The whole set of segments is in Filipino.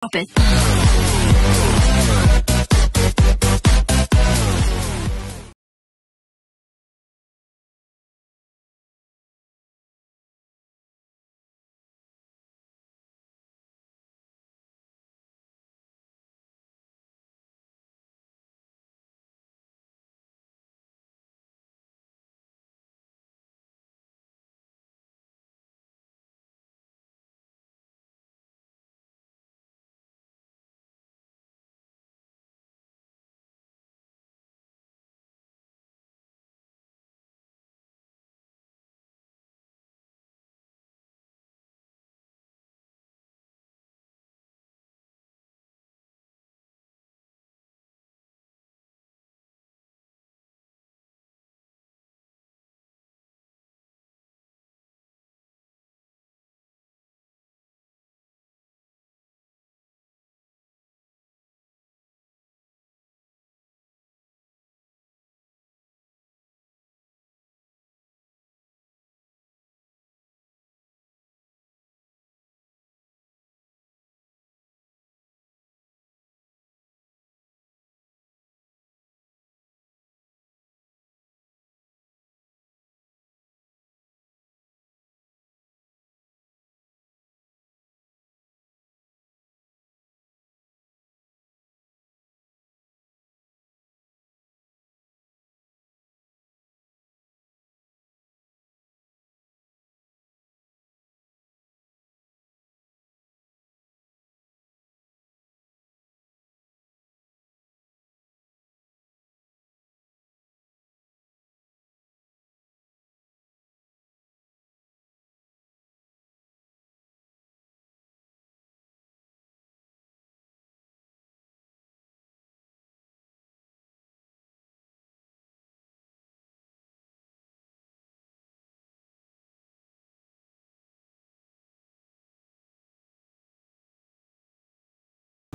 Stop it.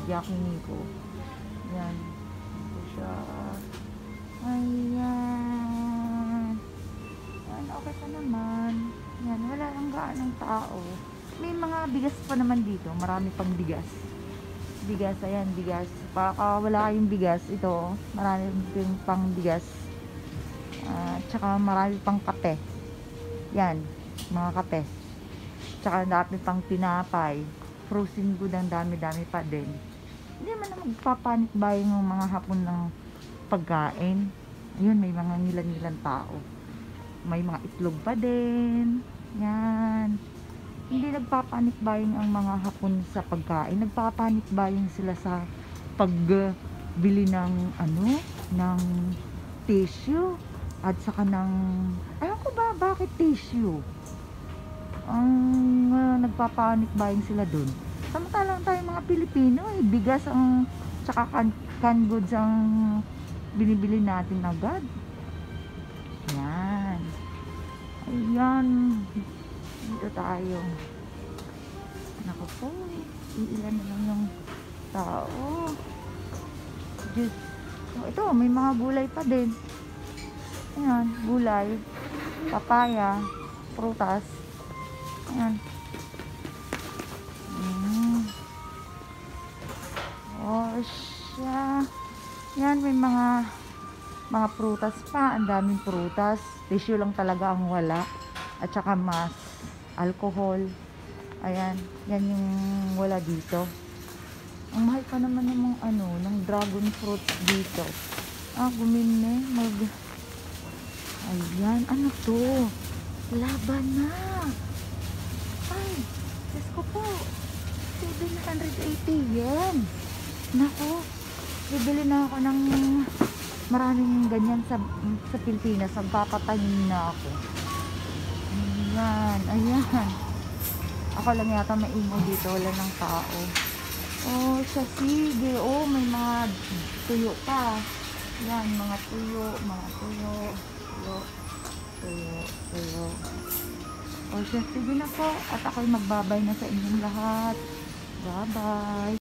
Yakiniku. Yan. Ito siya. Ayan. Yan, okay pa naman. Yan, wala lang gaanong tao. May mga bigas pa naman dito. Marami pang bigas. Bigas, ayan, bigas. Baka wala kayong bigas. Ito, marami din pang bigas. Tsaka marami pang kape. Yan, mga kape. Tsaka dami pang tinapay. Frozen good, ang dami-dami pa din. Hindi man na magpapanik buying ng mga hapon ng pagkain. Ayun, may mga ngilan-ngilan tao. May mga itlog pa din. Yan. Hindi nagpapanik buying ang mga hapon sa pagkain. Nagpapanik buying sila sa pagbili ng ng tissue at saka ng alam ko ba bakit tissue ang nagpapanik buying sila dun. Samantalang tayo mga Pilipino, bigas ang tsaka canned goods ang binibili natin agad. Yan. Ayan. Dito tayo. Naku po, iilan na lang yung tao. Diyos. Ito, may mga gulay pa din. Ayan, gulay, papaya, prutas. Ayan. Oh, siya. Yan, may mga prutas pa. Ang daming prutas. Tissue lang talaga ang wala. At saka mas alcohol. Ayan. Yan yung wala dito. Ang mahal pa naman ng ng dragon fruits dito. Gumine. Ayan. Ano to? Laban na. Ay, Diyos ko po. 780 yen. Nako, bibili na ako ng maraming ganyan sa Pilipinas. Magpapatayin na ako. Ayan, ayan. Ako lang yata may ingay dito. Wala ng tao. Oh, siya sige. Oh, may mga tuyo pa. Yan, mga tuyo. Tuyo. Oh, siya sige na po. At ako'y magbabay na sa inyong lahat. Bye-bye.